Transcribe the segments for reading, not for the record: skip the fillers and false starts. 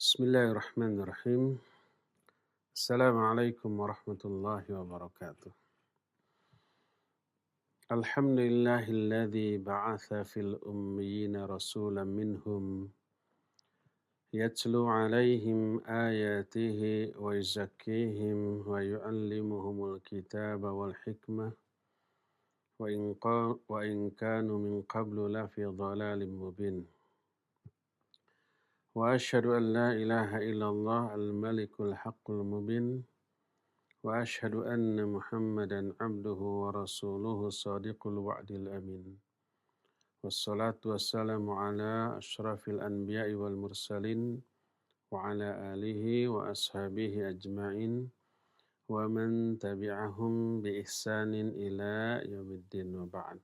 Bismillahirrahmanirrahim. Assalamualaikum warahmatullahi wabarakatuh. Alhamdulillahilladzi ba'atha fil ummiyina rasulan minhum yatlu alaihim ayatihi wa yuzakkihim wa yu'allimuhumul kitaba wal hikmah wa in kanu min qablu lafi dhalalin mubin. Wa asyhadu an la ilaha illallah al-malikul haqqul mubin. وأشهد أن محمدا عبده ورسوله صادق الوعد الأمين والصلاة والسلام على أشرف الأنبياء والمرسلين وعلى آله وأصحابه أجمعين ومن تبعهم بإحسان إلى يوم الدين وبعد.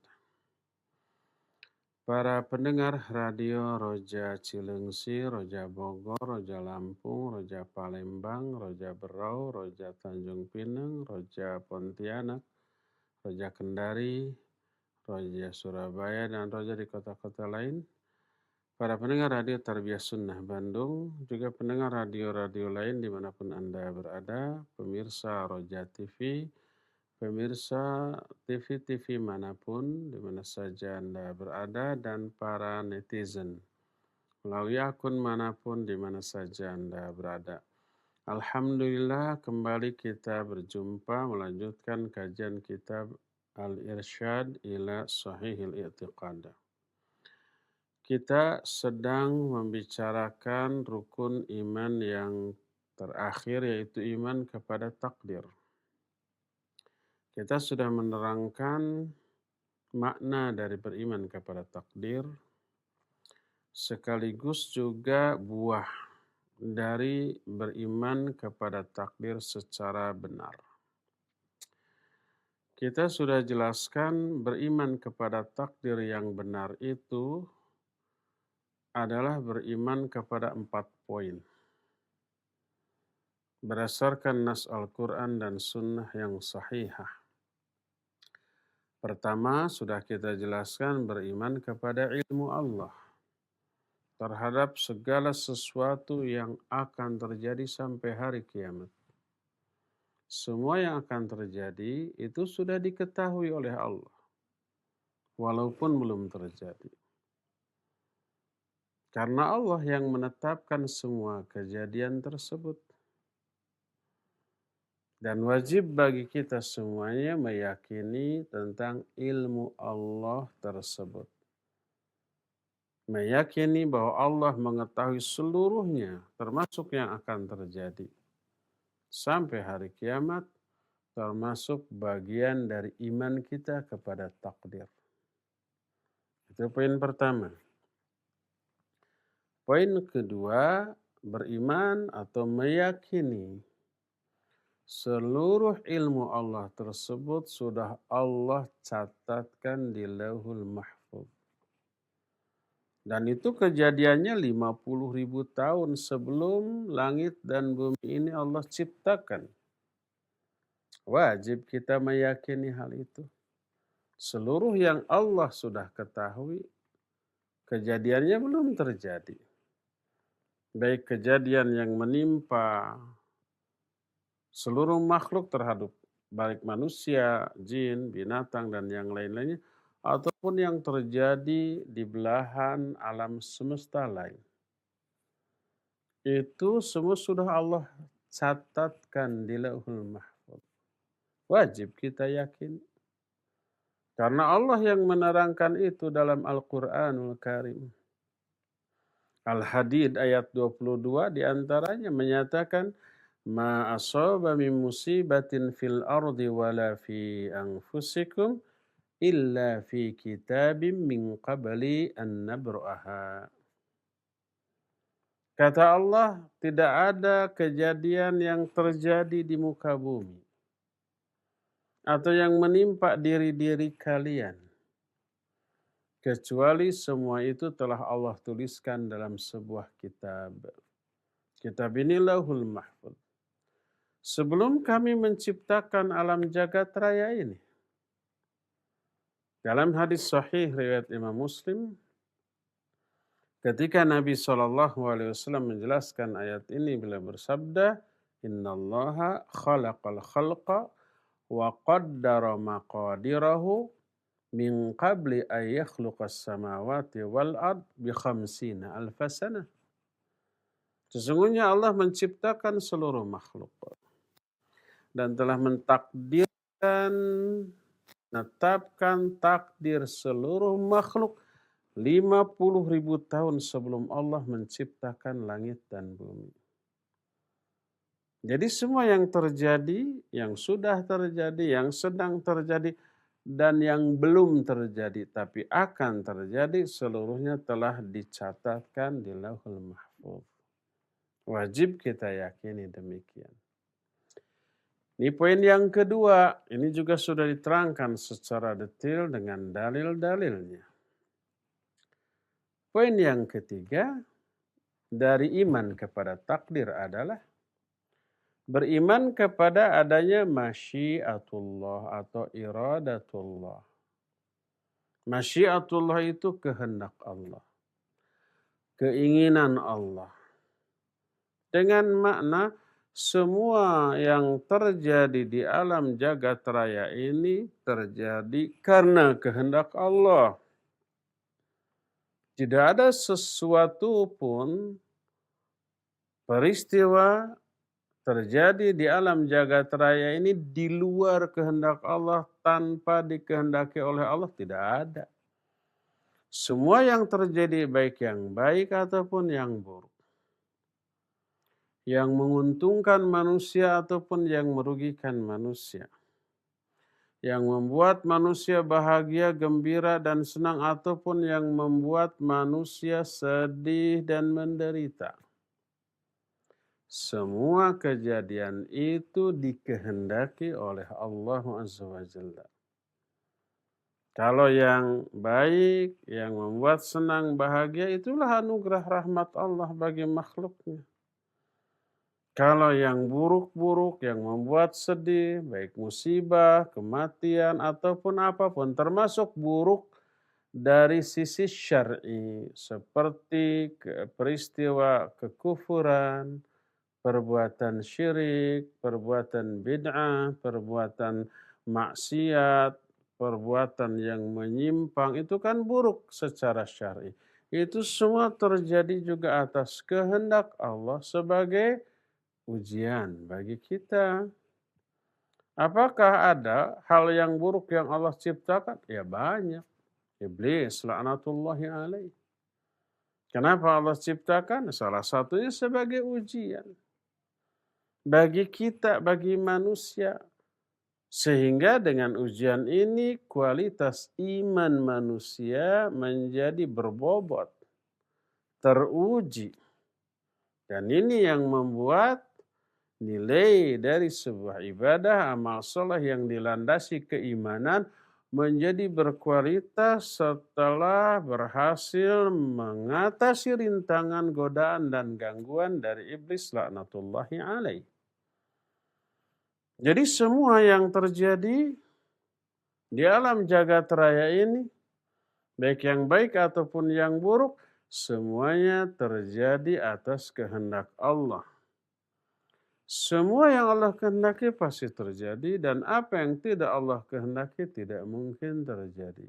Para pendengar radio Roja Cilengsi, Roja Bogor, Roja Lampung, Roja Palembang, Roja Berau, Roja Tanjung Pinang, Roja Pontianak, Roja Kendari, Roja Surabaya, dan Roja di kota-kota lain. Para pendengar radio Tarbiyah Sunnah Bandung, juga pendengar radio-radio lain dimanapun Anda berada, pemirsa Roja TV, pemirsa TV-TV manapun, di mana saja Anda berada, dan para netizen, melalui akun manapun, di mana saja Anda berada. Alhamdulillah, kembali kita berjumpa melanjutkan kajian kitab Al-Irsyad ila Sahihil I'tiqad. Kita sedang membicarakan rukun iman yang terakhir, yaitu iman kepada takdir. Kita sudah menerangkan makna dari beriman kepada takdir, sekaligus juga buah dari beriman kepada takdir secara benar. Kita sudah jelaskan beriman kepada takdir yang benar itu adalah beriman kepada 4 poin. Berdasarkan nas Al-Quran dan Sunnah yang sahihah. Pertama, sudah kita jelaskan beriman kepada ilmu Allah terhadap segala sesuatu yang akan terjadi sampai hari kiamat. Semua yang akan terjadi itu sudah diketahui oleh Allah, walaupun belum terjadi. Karena Allah yang menetapkan semua kejadian tersebut. Dan wajib bagi kita semuanya meyakini tentang ilmu Allah tersebut. Meyakini bahwa Allah mengetahui seluruhnya, termasuk yang akan terjadi sampai hari kiamat, termasuk bagian dari iman kita kepada takdir. Itu poin pertama. Poin kedua, beriman atau meyakini seluruh ilmu Allah tersebut sudah Allah catatkan di Lauhul Mahfuz. Dan itu kejadiannya 50.000 tahun sebelum langit dan bumi ini Allah ciptakan. Wajib kita meyakini hal itu. Seluruh yang Allah sudah ketahui, kejadiannya belum terjadi. Baik kejadian yang menimpa seluruh makhluk terhadap baik manusia, jin, binatang, dan yang lain-lainnya, ataupun yang terjadi di belahan alam semesta lain. Itu semua sudah Allah catatkan di Lauhul Mahfuz. Wajib kita yakin. Karena Allah yang menerangkan itu dalam Al-Quranul Karim. Al-Hadid ayat 22 diantaranya menyatakan, Ma asaba min musibatin fil ardi wala fi anfusikum illa fi kitabim min qabli an nabra'aha. Kata Allah, tidak ada kejadian yang terjadi di muka bumi atau yang menimpa diri-diri kalian, kecuali semua itu telah Allah tuliskan dalam sebuah kitab. Kitab ini Lauhul Mahfuz. Sebelum kami menciptakan alam jagat raya ini. Dalam hadis sahih riwayat Imam Muslim, Ketika Nabi SAW menjelaskan ayat ini, beliau bersabda, Innallaha khalaqal khalqa wa qaddara maqadirahu min qabli an yakhluqas samawati wal ard bi khamsina alfa sanah. Sesungguhnya Allah menciptakan seluruh makhluk dan telah mentakdirkan, menetapkan takdir seluruh makhluk 50.000 tahun sebelum Allah menciptakan langit dan bumi. Jadi semua yang terjadi, yang sudah terjadi, yang sedang terjadi, dan yang belum terjadi tapi akan terjadi, seluruhnya telah dicatatkan di Lauhul Mahfuz. Wajib kita yakini demikian. Ini poin yang kedua, ini juga sudah diterangkan secara detail dengan dalil-dalilnya. Poin yang ketiga, dari iman kepada takdir adalah beriman kepada adanya masyiatullah atau iradatullah. Masyiatullah itu kehendak Allah, keinginan Allah. Dengan makna semua yang terjadi di alam jagat raya ini terjadi karena kehendak Allah. Tidak ada sesuatu pun peristiwa terjadi di alam jagat raya ini di luar kehendak Allah, tanpa dikehendaki oleh Allah, tidak ada. Semua yang terjadi, baik yang baik ataupun yang buruk, yang menguntungkan manusia ataupun yang merugikan manusia, yang membuat manusia bahagia, gembira, dan senang, ataupun yang membuat manusia sedih dan menderita. Semua kejadian itu dikehendaki oleh Allah Azza wa Jalla. Kalau yang baik, yang membuat senang, bahagia, itulah anugerah rahmat Allah bagi makhluknya. Kalau yang buruk-buruk, yang membuat sedih, baik musibah, kematian, ataupun apapun, termasuk buruk dari sisi syar'i, seperti peristiwa kekufuran, perbuatan syirik, perbuatan bid'ah, perbuatan maksiat, perbuatan yang menyimpang, itu kan buruk secara syar'i. Itu semua terjadi juga atas kehendak Allah sebagai ujian bagi kita. Apakah ada hal yang buruk yang Allah ciptakan? Ya banyak. Iblis, laknatullahi alaih. Kenapa Allah ciptakan? Salah satunya sebagai ujian bagi kita, bagi manusia. Sehingga dengan ujian ini kualitas iman manusia menjadi berbobot, teruji. Dan ini yang membuat nilai dari sebuah ibadah, amal soleh yang dilandasi keimanan menjadi berkualitas setelah berhasil mengatasi rintangan, godaan, dan gangguan dari iblis laknatullahi alaih. Jadi semua yang terjadi di alam jagat raya ini, baik yang baik ataupun yang buruk, semuanya terjadi atas kehendak Allah. Semua yang Allah kehendaki pasti terjadi, dan apa yang tidak Allah kehendaki tidak mungkin terjadi.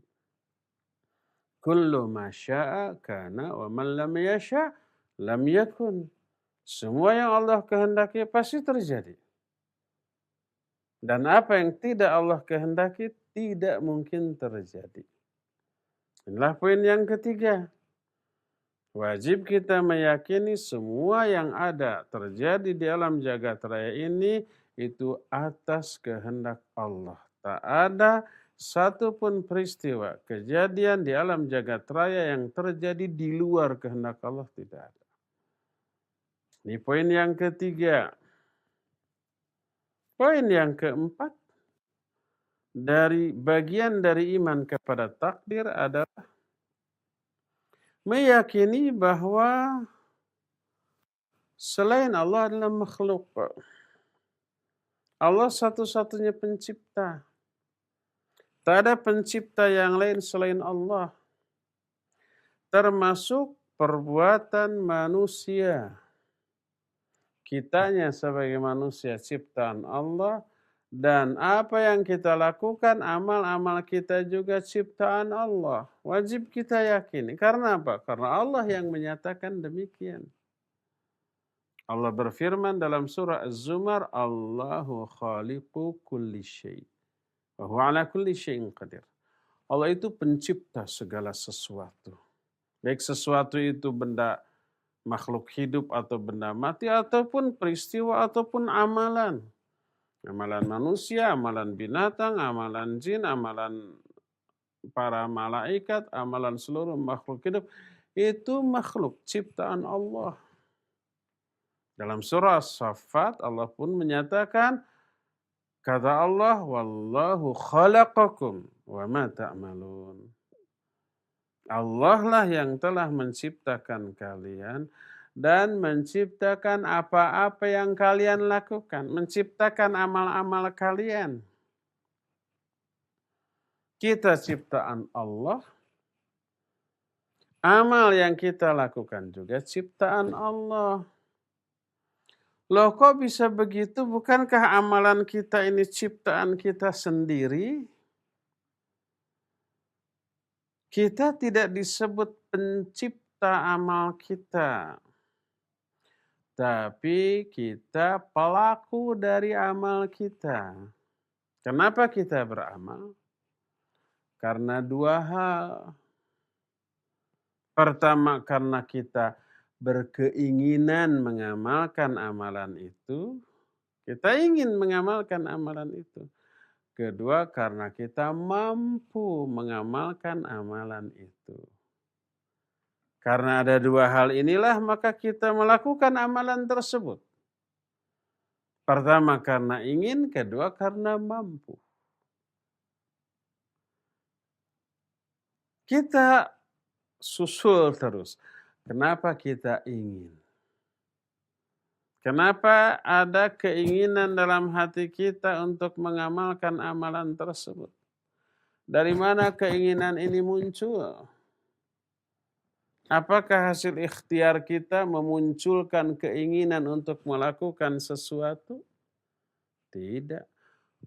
Kullu ma syaa kana wa man lam yasha lam yakun. Semua yang Allah kehendaki pasti terjadi. Dan apa yang tidak Allah kehendaki tidak mungkin terjadi. Inilah poin yang ketiga. Wajib kita meyakini semua yang ada terjadi di alam jagat raya ini itu atas kehendak Allah. Tak ada satupun peristiwa, kejadian di alam jagat raya yang terjadi di luar kehendak Allah, tidak ada. Ini poin yang ketiga. Poin yang keempat, dari bagian dari iman kepada takdir adalah meyakini bahwa selain Allah adalah makhluk. Allah satu-satunya pencipta. Tak ada pencipta yang lain selain Allah. Termasuk perbuatan manusia. Kitanya sebagai manusia ciptaan Allah, dan apa yang kita lakukan, amal-amal kita juga ciptaan Allah. Wajib kita yakini. Karena apa? Karena Allah yang menyatakan demikian. Allah berfirman dalam surah Az-Zumar, Allahu khaliqu kulli syai' wa huwa ala kulli syai'in qadir. Allah itu pencipta segala sesuatu. Baik sesuatu itu benda makhluk hidup atau benda mati, ataupun peristiwa ataupun amalan. Amalan manusia, amalan binatang, amalan jin, amalan para malaikat, amalan seluruh makhluk hidup. Itu makhluk ciptaan Allah. Dalam surah As-Saffat Allah pun menyatakan, kata Allah, wallahu khalaqakum wa ma ta'malun. Allah lah yang telah menciptakan kalian dan menciptakan apa-apa yang kalian lakukan, menciptakan amal-amal kalian. Kita ciptaan Allah, amal yang kita lakukan juga ciptaan Allah. Loh kok bisa begitu? Bukankah amalan kita ini ciptaan kita sendiri? Kita tidak disebut pencipta amal kita, tapi kita pelaku dari amal kita. Kenapa kita beramal? Karena dua hal. Pertama, karena kita berkeinginan mengamalkan amalan itu. Kita ingin mengamalkan amalan itu. Kedua, karena kita mampu mengamalkan amalan itu. Karena ada dua hal inilah, maka kita melakukan amalan tersebut. Pertama, karena ingin. Kedua, karena mampu. Kita susul terus. Kenapa kita ingin? Kenapa ada keinginan dalam hati kita untuk mengamalkan amalan tersebut? Dari mana keinginan ini muncul? Apakah hasil ikhtiar kita memunculkan keinginan untuk melakukan sesuatu? Tidak.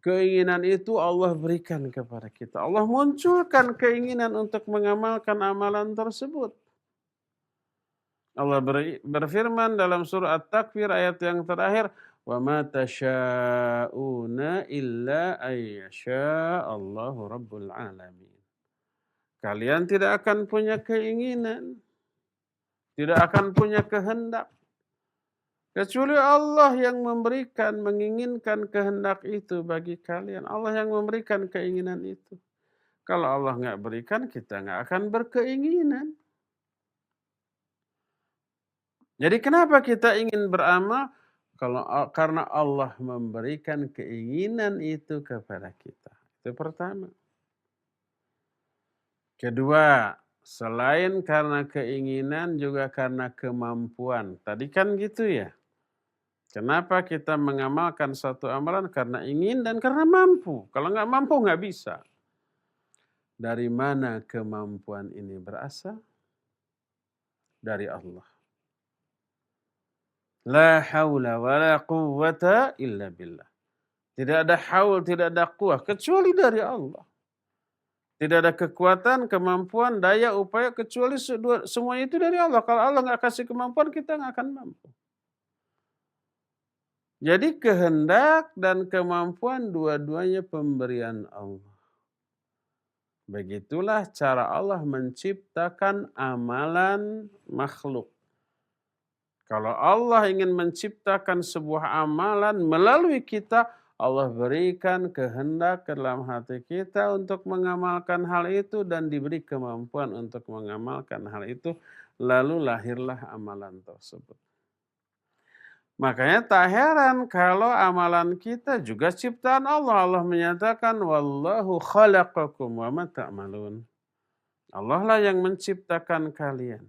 Keinginan itu Allah berikan kepada kita. Allah munculkan keinginan untuk mengamalkan amalan tersebut. Allah berfirman dalam surah At-Takwir ayat yang terakhir, "Wa ma tasyauna illa ayyasha Allahu rabbul alamin." Kalian tidak akan punya keinginan, tidak akan punya kehendak, kecuali Allah yang memberikan, menginginkan kehendak itu bagi kalian. Allah yang memberikan keinginan itu. Kalau Allah nggak berikan, kita nggak akan berkeinginan. Jadi kenapa kita ingin beramal? Karena Allah memberikan keinginan itu kepada kita. Itu pertama. Kedua, selain karena keinginan juga karena kemampuan. Tadi kan gitu ya. Kenapa kita mengamalkan satu amalan? Karena ingin dan karena mampu. Kalau nggak mampu nggak bisa. Dari mana kemampuan ini berasal? Dari Allah. La haula wa la quwwata illa billah. Tidak ada haul, tidak ada quwwah kecuali dari Allah. Tidak ada kekuatan, kemampuan, daya, upaya kecuali semua itu dari Allah. Kalau Allah nggak kasih kemampuan, kita nggak akan mampu. Jadi kehendak dan kemampuan dua-duanya pemberian Allah. Begitulah cara Allah menciptakan amalan makhluk. Kalau Allah ingin menciptakan sebuah amalan melalui kita, Allah berikan kehendak ke dalam hati kita untuk mengamalkan hal itu dan diberi kemampuan untuk mengamalkan hal itu. Lalu lahirlah amalan tersebut. Makanya tak heran kalau amalan kita juga ciptaan Allah. Allah menyatakan, wallahu khalaqakum wa ma ta'malun. Allah lah yang menciptakan kalian.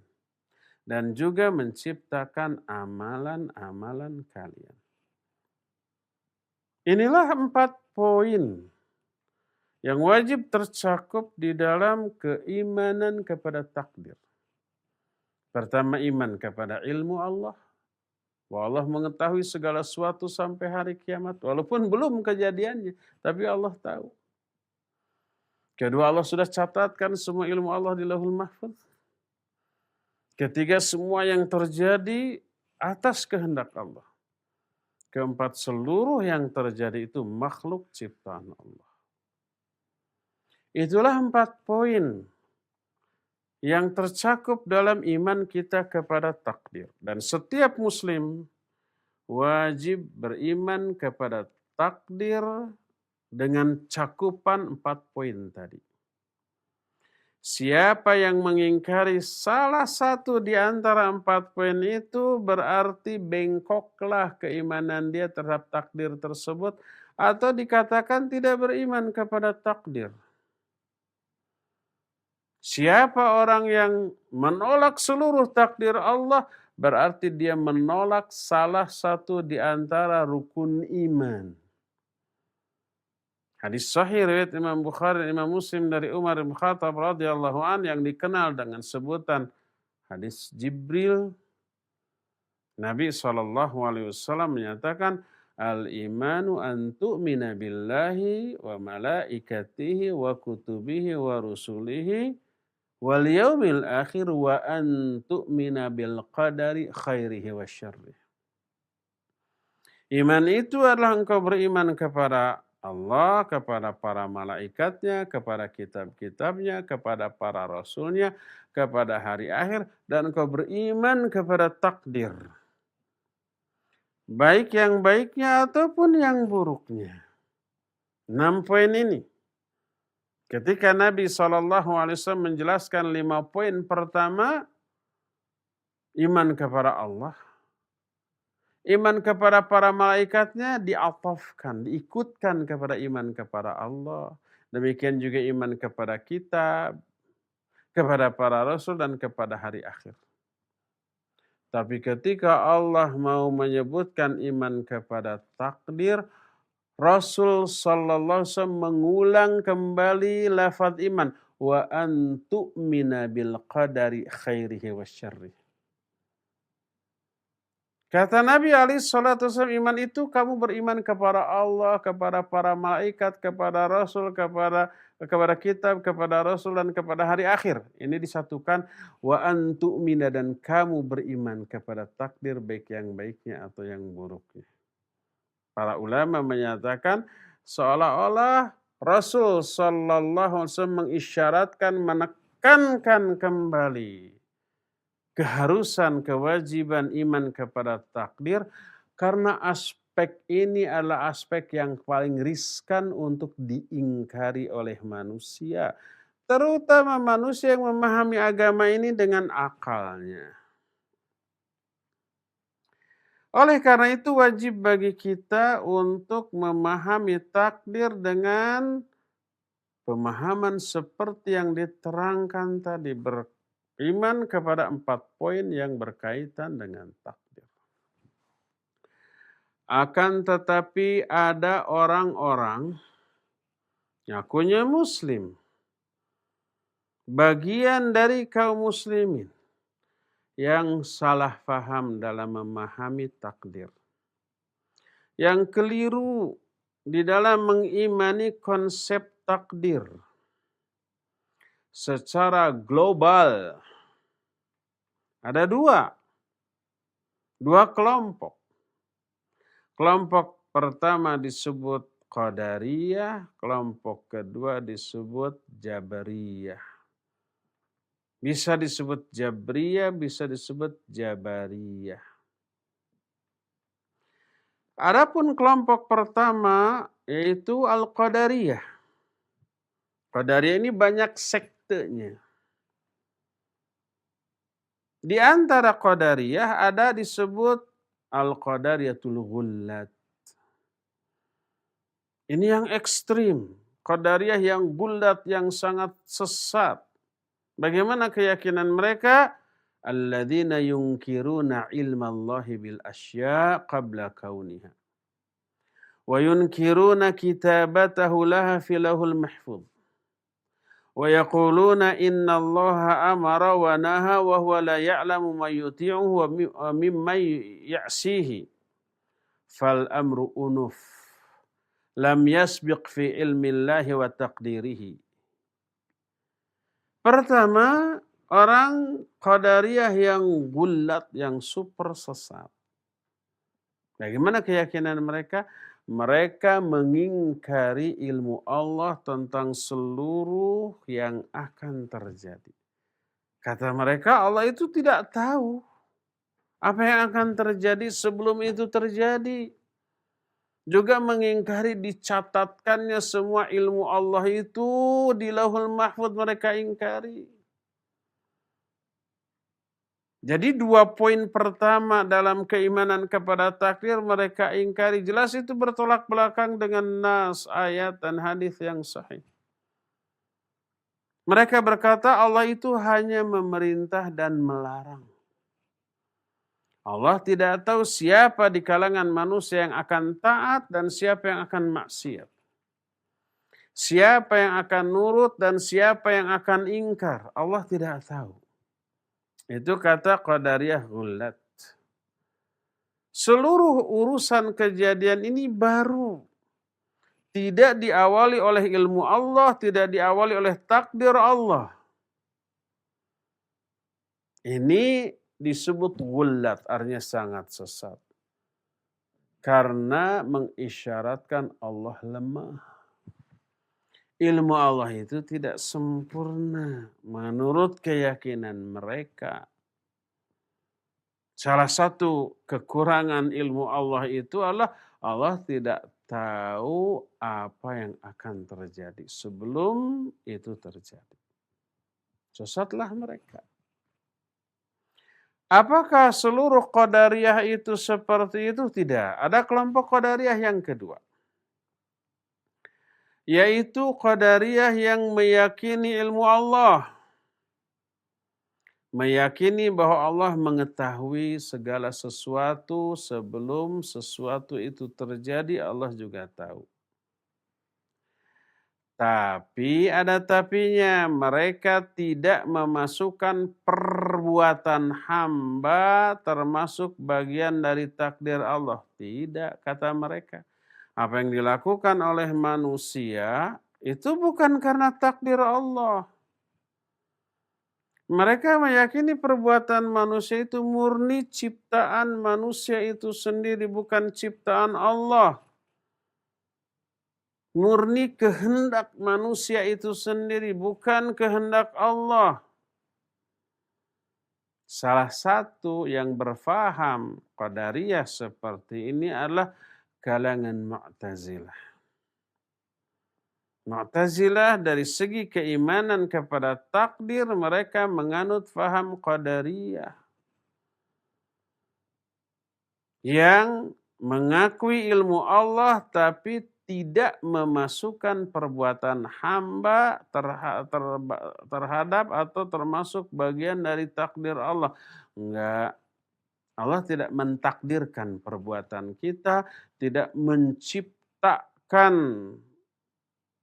Dan juga menciptakan amalan-amalan kalian. Inilah 4 poin yang wajib tercakup di dalam keimanan kepada takdir. Pertama, iman kepada ilmu Allah. Bahwa Allah mengetahui segala sesuatu sampai hari kiamat. Walaupun belum kejadiannya, tapi Allah tahu. Kedua, Allah sudah catatkan semua ilmu Allah di Lauhul Mahfuz. Ketiga, semua yang terjadi atas kehendak Allah. Keempat, seluruh yang terjadi itu makhluk ciptaan Allah. Itulah 4 poin yang tercakup dalam iman kita kepada takdir. Dan setiap muslim wajib beriman kepada takdir dengan cakupan 4 poin tadi. Siapa yang mengingkari salah satu di antara 4 poin itu berarti bengkoklah keimanan dia terhadap takdir tersebut atau dikatakan tidak beriman kepada takdir. Siapa orang yang menolak seluruh takdir Allah berarti dia menolak salah satu di antara rukun iman. Hadis sahih riwayat Imam Bukhari dan Imam Muslim dari Umar bin Khattab radhiyallahu an yang dikenal dengan sebutan hadis Jibril. Nabi SAW menyatakan, al-imanu an tu'mina billahi wa malaikatihi wa kutubihi wa rusulihi wal yaumil akhir wa an tu'mina bil qadari khairihi wa syarrihi. Iman itu adalah engkau beriman kepada Allah, kepada para malaikatnya, kepada kitab-kitabnya, kepada para rasulnya, kepada hari akhir, dan engkau beriman kepada takdir. Baik yang baiknya ataupun yang buruknya. 6 poin ini. Ketika Nabi SAW menjelaskan 5 poin pertama, iman kepada Allah. Iman kepada para malaikatnya diatofkan, diikutkan kepada iman kepada Allah. Demikian juga iman kepada kitab, kepada para rasul dan kepada hari akhir. Tapi ketika Allah mau menyebutkan iman kepada takdir, Rasul sallallahu alaihi wasallam mengulang kembali lafaz iman wa an tu'mina bil qadari khairihi wasyarrihi. Kata Nabi SAW, iman itu kamu beriman kepada Allah, kepada para malaikat, kepada Rasul, kepada kitab, kepada Rasul, dan kepada hari akhir. Ini disatukan, wa antu'mina, dan kamu beriman kepada takdir baik yang baiknya atau yang buruknya. Para ulama menyatakan, seolah-olah Rasul SAW mengisyaratkan, menekankan kembali keharusan, kewajiban iman kepada takdir karena aspek ini adalah aspek yang paling riskan untuk diingkari oleh manusia. Terutama manusia yang memahami agama ini dengan akalnya. Oleh karena itu wajib bagi kita untuk memahami takdir dengan pemahaman seperti yang diterangkan tadi, iman kepada 4 poin yang berkaitan dengan takdir. Akan tetapi ada orang-orang ngakunya muslim, bagian dari kaum muslimin yang salah faham dalam memahami takdir. Yang keliru di dalam mengimani konsep takdir secara global. Ada dua kelompok. Kelompok pertama disebut Qadariyah, kelompok kedua disebut Jabariyah. Bisa disebut Jabriyah, bisa disebut Jabariyah. Adapun kelompok pertama yaitu Al-Qadariyah. Qadariyah ini banyak sektenya. Di antara Qadariyah ada disebut Al-Qadariyatul Ghullat. Ini yang ekstrim. Qadariyah yang gullat, yang sangat sesat. Bagaimana keyakinan mereka? Alladzina yunkiruna ilmallahi bil asya' qabla kauniha. Wa yunkiruna kitabatahu laha fi lahul mahfuz. Wa yaquluna innallaha amara wa naha wa huwa la ya'lamu ma yuti'uhu wa mimman ya'sihi. Fal amru unuf. Lam yasbiq fi ilmillahi wa taqdirihi. Pertama, orang Qadariyah yang gulat, yang super sesat. Bagaimana keyakinan mereka? Mereka mengingkari ilmu Allah tentang seluruh yang akan terjadi. Kata mereka, Allah itu tidak tahu apa yang akan terjadi sebelum itu terjadi. Juga mengingkari dicatatkannya semua ilmu Allah itu di Lauhul Mahfuz, mereka ingkari. Jadi 2 poin pertama dalam keimanan kepada takdir mereka ingkari. Jelas itu bertolak belakang dengan nas, ayat dan hadis yang sahih. Mereka berkata Allah itu hanya memerintah dan melarang. Allah tidak tahu siapa di kalangan manusia yang akan taat dan siapa yang akan maksiat. Siapa yang akan nurut dan siapa yang akan ingkar. Allah tidak tahu. Itu kata Qadariyah Ghulat. Seluruh urusan kejadian ini baru. Tidak diawali oleh ilmu Allah, tidak diawali oleh takdir Allah. Ini disebut ghulat, artinya sangat sesat. Karena mengisyaratkan Allah lemah. Ilmu Allah itu tidak sempurna menurut keyakinan mereka. Salah satu kekurangan ilmu Allah itu adalah Allah tidak tahu apa yang akan terjadi sebelum itu terjadi. Sesatlah mereka. Apakah seluruh Qadariyah itu seperti itu? Tidak. Ada kelompok Qadariyah yang kedua. Yaitu Qadariyah yang meyakini ilmu Allah. Meyakini bahwa Allah mengetahui segala sesuatu sebelum sesuatu itu terjadi, Allah juga tahu. Tapi ada tapinya, mereka tidak memasukkan perbuatan hamba termasuk bagian dari takdir Allah. Tidak, kata mereka. Apa yang dilakukan oleh manusia itu bukan karena takdir Allah. Mereka meyakini perbuatan manusia itu murni ciptaan manusia itu sendiri, bukan ciptaan Allah. Murni kehendak manusia itu sendiri, bukan kehendak Allah. Salah satu yang berfaham Qadariyah seperti ini adalah kalangan Mu'tazilah. Mu'tazilah dari segi keimanan kepada takdir mereka menganut faham Qadariyah. Yang mengakui ilmu Allah tapi tidak memasukkan perbuatan hamba terhadap atau termasuk bagian dari takdir Allah. Enggak. Allah tidak mentakdirkan perbuatan kita, tidak menciptakan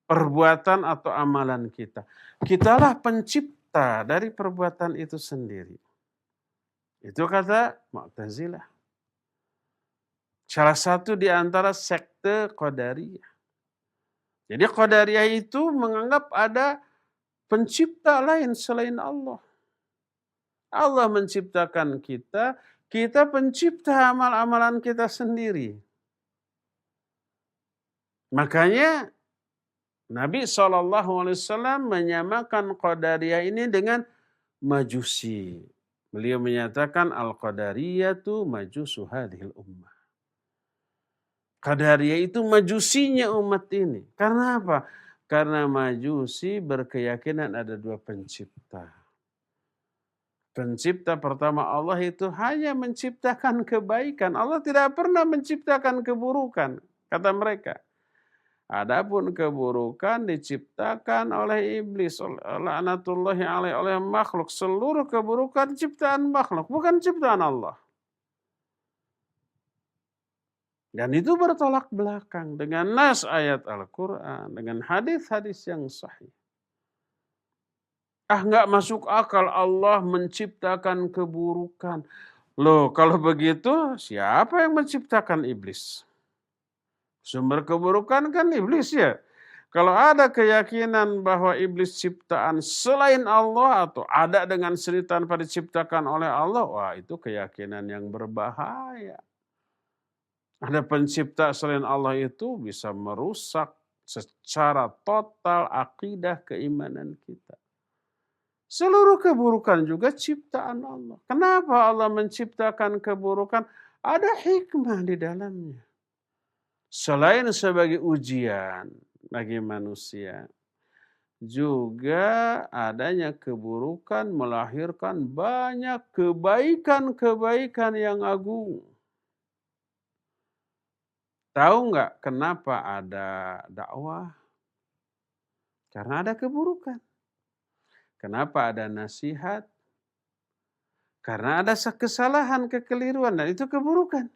perbuatan atau amalan kita. Kitalah pencipta dari perbuatan itu sendiri. Itu kata Mu'tazilah. Salah satu di antara sekte Qadariyah. Jadi Qadariyah itu menganggap ada pencipta lain selain Allah. Allah menciptakan kita, kita pencipta amal-amalan kita sendiri. Makanya Nabi SAW menyamakan Qadariyah ini dengan Majusi. Beliau menyatakan Al-Qadariyatu majusu hadhil ummah. Qadariyah itu majusinya umat ini. Karena apa? Karena majusi berkeyakinan ada 2 pencipta. Pencipta pertama Allah itu hanya menciptakan kebaikan. Allah tidak pernah menciptakan keburukan, kata mereka. Adapun keburukan diciptakan oleh iblis, laknatullahi alaihi, oleh makhluk. Seluruh keburukan ciptaan makhluk, bukan ciptaan Allah. Dan itu bertolak belakang dengan nas ayat Al-Quran, dengan hadis-hadis yang sahih. Nggak masuk akal Allah menciptakan keburukan. Loh, kalau begitu siapa yang menciptakan iblis? Sumber keburukan kan iblis ya. Kalau ada keyakinan bahwa iblis ciptaan selain Allah atau ada dengan sendiri tanpa diciptakan oleh Allah, wah itu keyakinan yang berbahaya. Ada pencipta selain Allah itu bisa merusak secara total akidah keimanan kita. Seluruh keburukan juga ciptaan Allah. Kenapa Allah menciptakan keburukan? Ada hikmah di dalamnya. Selain sebagai ujian bagi manusia, juga adanya keburukan melahirkan banyak kebaikan-kebaikan yang agung. Tahu nggak kenapa ada dakwah? Karena ada keburukan. Kenapa ada nasihat? Karena ada kesalahan, kekeliruan, dan itu keburukan.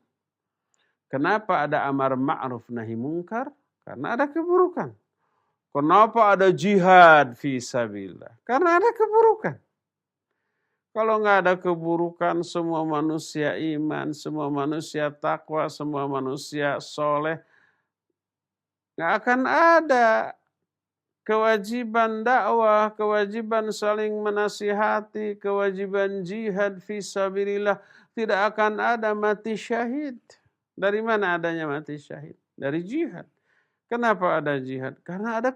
Kenapa ada amar ma'ruf nahi mungkar? Karena ada keburukan. Kenapa ada jihad fi sabilillah? Karena ada keburukan. Kalau nggak ada keburukan, semua manusia iman, semua manusia takwa, semua manusia soleh, nggak akan ada kewajiban dakwah, kewajiban saling menasihati, kewajiban jihad fi sabilillah, tidak akan ada mati syahid. Dari mana adanya mati syahid? Dari jihad. Kenapa ada jihad? Karena ada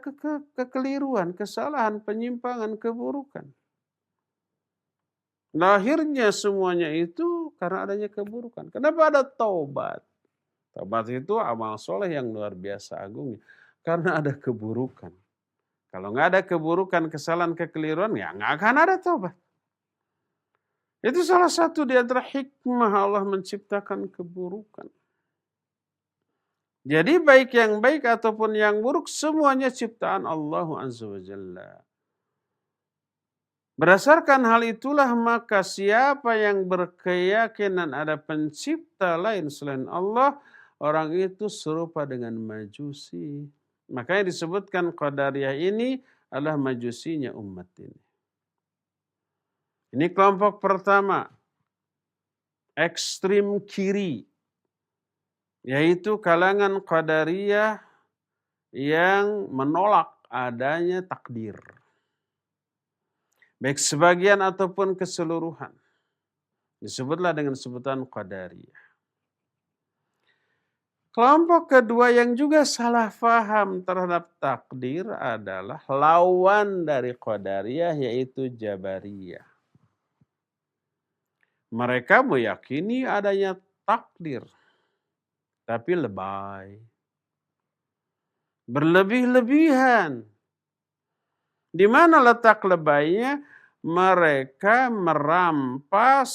kekeliruan, kesalahan, penyimpangan, keburukan. Lahirnya semuanya itu karena adanya keburukan. Kenapa ada taubat? Taubat itu amal soleh yang luar biasa agungnya. Karena ada keburukan. Kalau nggak ada keburukan, kesalahan, kekeliruan, ya nggak akan ada taubat. Itu salah satu di antara hikmah Allah menciptakan keburukan. Jadi baik yang baik ataupun yang buruk, semuanya ciptaan Allah Azza wa Jalla. Berdasarkan hal itulah maka siapa yang berkeyakinan ada pencipta lain selain Allah, orang itu serupa dengan majusi. Makanya disebutkan Qadariyah ini adalah majusinya umat ini. Ini kelompok pertama, ekstrim kiri, yaitu kalangan Qadariyah yang menolak adanya takdir. Baik sebagian ataupun keseluruhan. Disebutlah dengan sebutan Qadariyah. Kelompok kedua yang juga salah faham terhadap takdir adalah lawan dari Qadariyah, yaitu Jabariyah. Mereka meyakini adanya takdir, tapi lebay. Berlebih-lebihan. Di mana letak lebaynya? Mereka merampas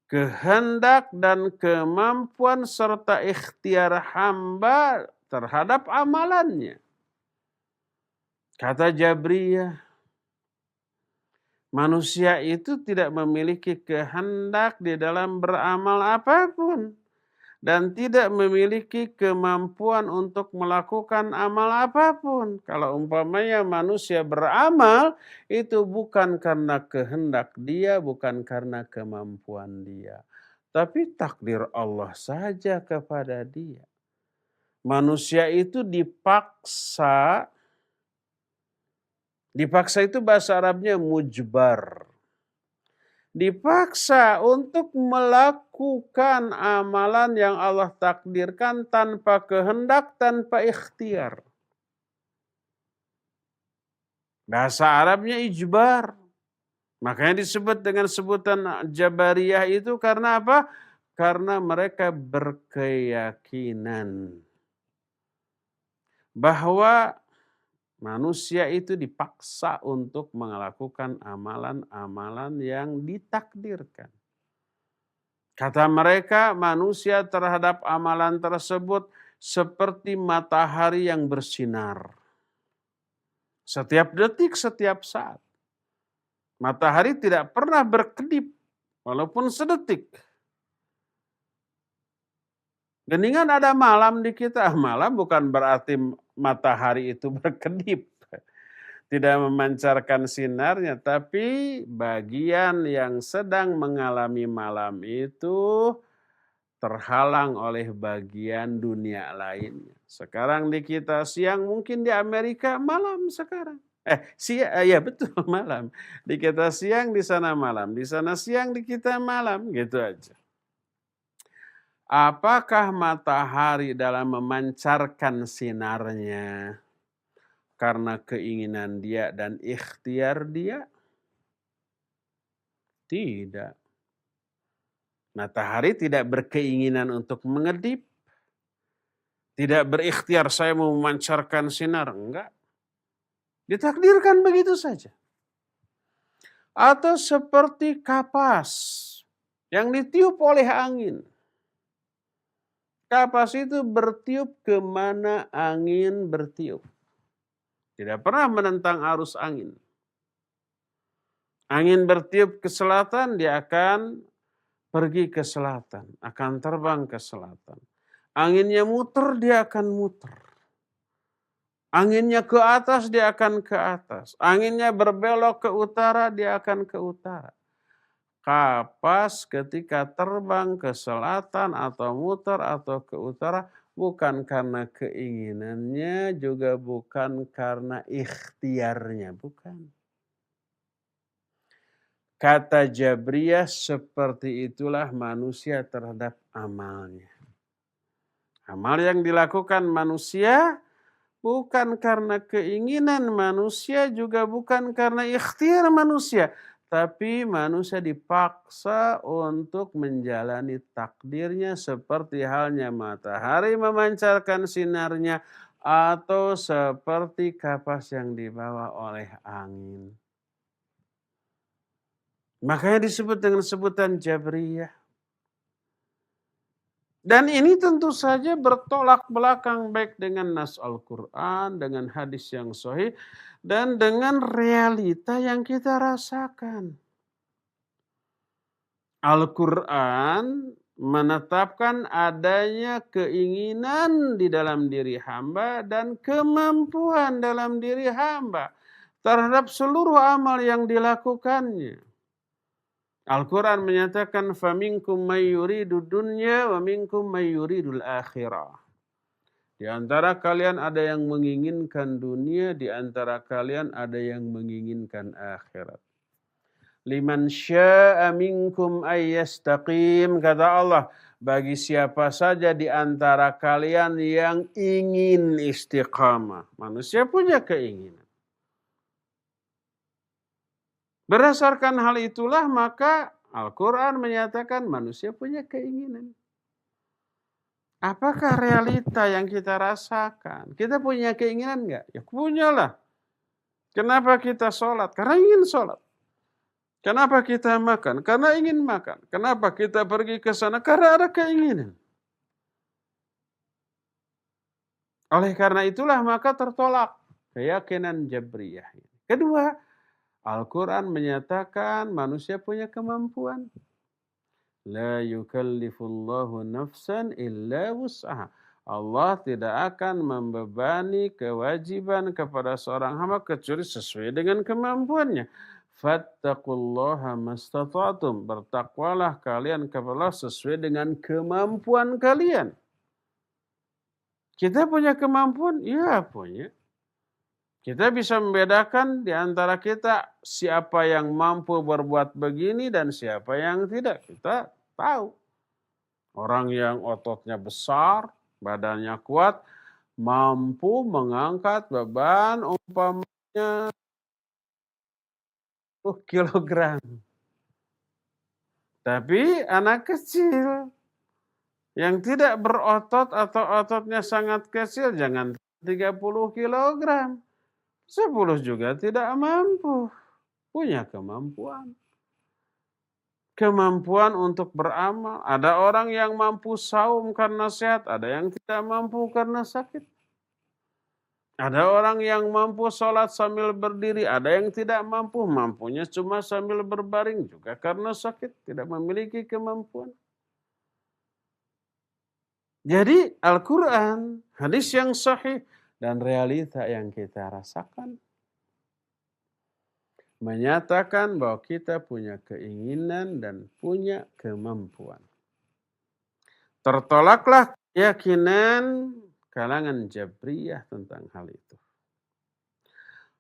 kehendak dan kemampuan serta ikhtiar hamba terhadap amalannya. Kata Jabriyah, manusia itu tidak memiliki kehendak di dalam beramal apapun dan tidak memiliki kemampuan untuk melakukan amal apapun. Kalau umpamanya manusia beramal, itu bukan karena kehendak dia, bukan karena kemampuan dia, tapi takdir Allah saja kepada dia. Manusia itu dipaksa itu bahasa Arabnya mujbar. Dipaksa untuk melakukan amalan yang Allah takdirkan tanpa kehendak, tanpa ikhtiar. Bahasa Arabnya ijbar. Makanya disebut dengan sebutan Jabariyah itu karena apa? Karena mereka berkeyakinan bahwa manusia itu dipaksa untuk melakukan amalan-amalan yang ditakdirkan. Kata mereka, manusia terhadap amalan tersebut seperti matahari yang bersinar. Setiap detik, setiap saat. Matahari tidak pernah berkedip, walaupun sedetik. Geningan ada malam di kita. Malam bukan berarti matahari itu berkedip. tidak memancarkan sinarnya, tapi bagian yang sedang mengalami malam itu terhalang oleh bagian dunia lainnya. Sekarang di kita siang, mungkin di Amerika malam sekarang. Ya betul malam. Di kita siang, di sana malam. Di sana siang, di kita malam. Gitu aja. Apakah matahari dalam memancarkan sinarnya karena keinginan dia dan ikhtiar dia? Tidak. Matahari tidak berkeinginan untuk mengedip. Tidak berikhtiar saya mau memancarkan sinar. Enggak. Ditakdirkan begitu saja. Atau seperti kapas yang ditiup oleh angin. Kapas itu bertiup kemana angin bertiup. Tidak pernah menentang arus angin. Angin bertiup ke selatan, dia akan pergi ke selatan. Akan terbang ke selatan. Anginnya muter, dia akan muter. Anginnya ke atas, dia akan ke atas. Anginnya berbelok ke utara, dia akan ke utara. Kapas ketika terbang ke selatan atau muter atau ke utara, bukan karena keinginannya, juga bukan karena ikhtiarnya, bukan. Kata Jabriyah, seperti itulah manusia terhadap amalnya. Amal yang dilakukan manusia bukan karena keinginan manusia, juga bukan karena ikhtiar manusia. Tapi manusia dipaksa untuk menjalani takdirnya seperti halnya matahari memancarkan sinarnya atau seperti kapas yang dibawa oleh angin. Makanya disebut dengan sebutan Jabriyah. Dan ini tentu saja bertolak belakang baik dengan nas Al-Quran, dengan hadis yang sahih, dan dengan realita yang kita rasakan. Al-Quran menetapkan adanya keinginan di dalam diri hamba dan kemampuan dalam diri hamba terhadap seluruh amal yang dilakukannya. Al-Quran menyatakan faminkum may yuridu dunya wa minkum may yuridul akhirah. Di antara kalian ada yang menginginkan dunia, di antara kalian ada yang menginginkan akhirat. Liman syaa minkum ayyastaqim, kata Allah, bagi siapa saja di antara kalian yang ingin istiqamah. Manusia punya keinginan. Berdasarkan hal itulah maka Al-Quran menyatakan manusia punya keinginan. Apakah realita yang kita rasakan? Kita punya keinginan enggak? Ya punyalah. Kenapa kita sholat? Karena ingin sholat. Kenapa kita makan? Karena ingin makan. Kenapa kita pergi ke sana? Karena ada keinginan. Oleh karena itulah maka tertolak keyakinan Jabriyah. Kedua, Al-Quran menyatakan manusia punya kemampuan. La yukallifullahu nafsan illa wus'aha. Allah tidak akan membebani kewajiban kepada seorang hamba kecuali sesuai dengan kemampuannya. Fattaqullaha mastata'tum. Bertakwalah kalian kepada Allah sesuai dengan kemampuan kalian. Kita punya kemampuan? Ya punya. Kita bisa membedakan di antara kita siapa yang mampu berbuat begini dan siapa yang tidak. Kita tahu. Orang yang ototnya besar, badannya kuat, mampu mengangkat beban umpamanya 10 kilogram. Tapi anak kecil yang tidak berotot atau ototnya sangat kecil, jangan 30 kilogram. 10 juga tidak mampu. Punya kemampuan. Kemampuan untuk beramal. Ada orang yang mampu saum karena sehat. Ada yang tidak mampu karena sakit. Ada orang yang mampu sholat sambil berdiri. Ada yang tidak mampu. Mampunya cuma sambil berbaring juga karena sakit. Tidak memiliki kemampuan. Jadi Al-Quran, hadis yang sahih, dan realita yang kita rasakan. menyatakan bahwa kita punya keinginan dan punya kemampuan. Tertolaklah keyakinan kalangan Jabriyah tentang hal itu.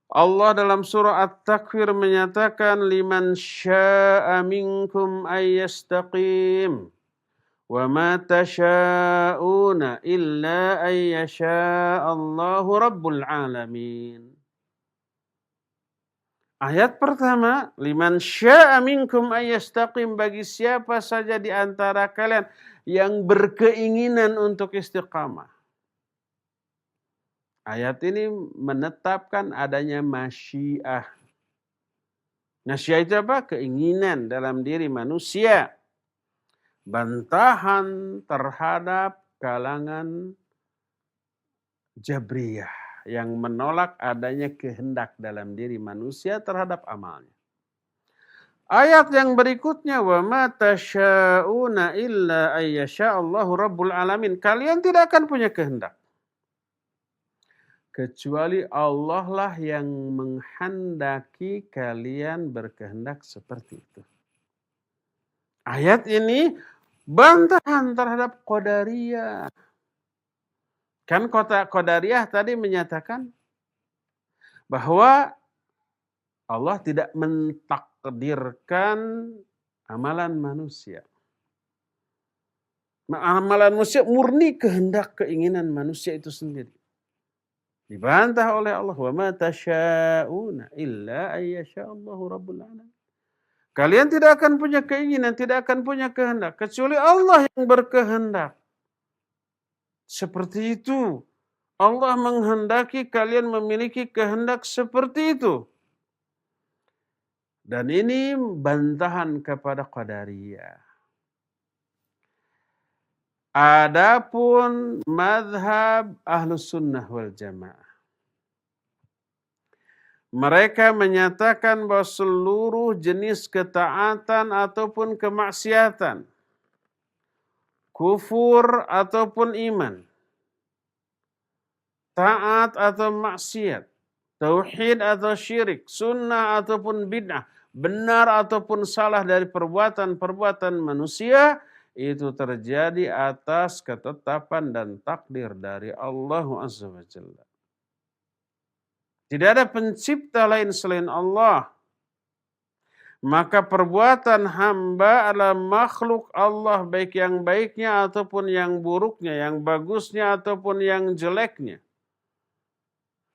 Allah dalam surah At-Takwir menyatakan liman syaa minkum ayyastaqim wa ma tasha'una illa ayyasha Allahu rabbul alamin. Ayat pertama, liman syaa minkum ayyastaqim, bagi siapa saja di antara kalian yang berkeinginan untuk istiqamah. Ayat ini menetapkan adanya masyiah. Masyiah itu apa? Keinginan dalam diri manusia. Bantahan terhadap kalangan Jabriyah yang menolak adanya kehendak dalam diri manusia terhadap amalnya. Ayat yang berikutnya, wa ma tasya'una illa ayyasha Allahu rabbul alamin. Kalian tidak akan punya kehendak kecuali Allah lah yang menghendaki kalian berkehendak seperti itu. Ayat ini bantahan terhadap Qadariyah. Kan Qadariyah tadi menyatakan bahwa Allah tidak mentakdirkan amalan manusia. Amalan manusia murni kehendak keinginan manusia itu sendiri. Dibantah oleh Allah, wa ma tasya'una illa ayyasha Allahu rabbul alamin. Kalian tidak akan punya keinginan, tidak akan punya kehendak kecuali Allah yang berkehendak. Seperti itu. Allah menghendaki kalian memiliki kehendak seperti itu. Dan ini bantahan kepada Qadariyah. Adapun mazhab Ahlus Sunnah wal Jamaah, mereka menyatakan bahwa seluruh jenis ketaatan ataupun kemaksiatan, kufur ataupun iman, taat atau maksiat, tauhid atau syirik, sunnah ataupun bid'ah, benar ataupun salah dari perbuatan-perbuatan manusia, itu terjadi atas ketetapan dan takdir dari Allah Azza wa Jalla. Tidak ada pencipta lain selain Allah. Maka perbuatan hamba adalah makhluk Allah, baik yang baiknya ataupun yang buruknya, yang bagusnya ataupun yang jeleknya.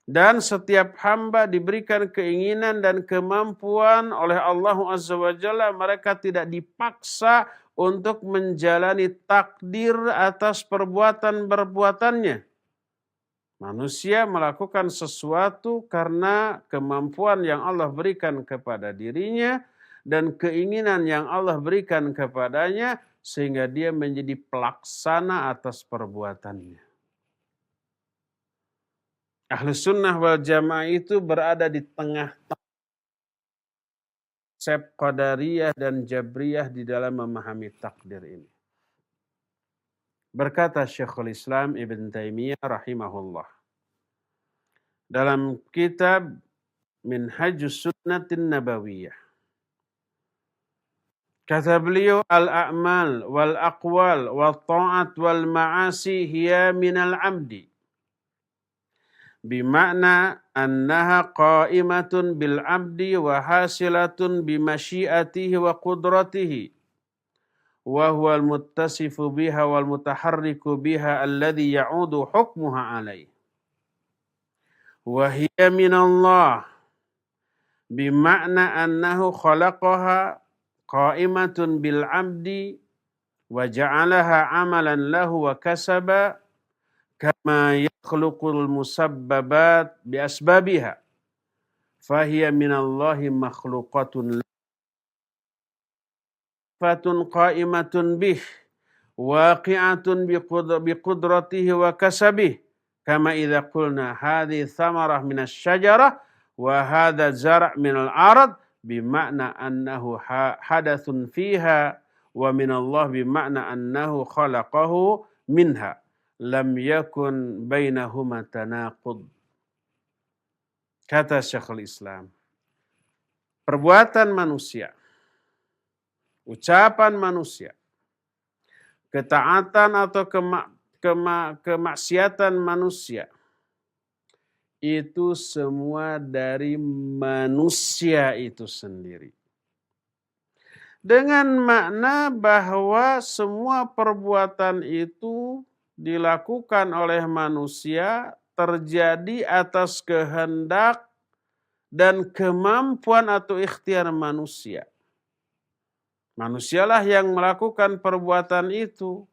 Dan setiap hamba diberikan keinginan dan kemampuan oleh Allah Azza wa Jalla. Mereka tidak dipaksa untuk menjalani takdir atas perbuatan-perbuatannya. Manusia melakukan sesuatu karena kemampuan yang Allah berikan kepada dirinya dan keinginan yang Allah berikan kepadanya, sehingga dia menjadi pelaksana atas perbuatannya. Ahlus Sunnah wal Jamaah itu berada di tengah-tengah konsep Qadariyah dan Jabriyah di dalam memahami takdir ini. Berkata Syekhul Islam Ibn Taimiyah rahimahullah dalam kitab Minhajus Sunnatin Nabawiyah, kata beliau, al-a'mal wal aqwal wal ta'at wal ma'asi hiya minal abdi, bima'na annaha qa'imatun bil abdi wa hasilatun bimasyiatihi wa qudratihi wa huwa al-muttasifu biha wal mutaharriku biha alladhi ya'udu hukmuha alaih wa hiya minallah bima'na annahu khalaqaha qa'imatun bil abdi wa ja'alaha amalan lahu wa kasaba kama yakhluqul musabbabat bi asbabiha fahiya minallahi makhluqatun fatun qa'imatun bih waqi'atun bi qudratihi wa kasabih kama idza qulna hadhihi thamarah minasy syajarah wa hadha zar' minal arad bima'na annahu hadathun fiha wa minallah bima'na annahu khalaqahu minha lam yakun bainahuma tanaqud. Kata Syekhul Islam, perbuatan manusia, ucapan manusia, ketaatan atau kemaksiatan manusia, itu semua dari manusia itu sendiri. Dengan makna bahwa semua perbuatan itu dilakukan oleh manusia terjadi atas kehendak dan kemampuan atau ikhtiar manusia. Manusialah yang melakukan perbuatan itu,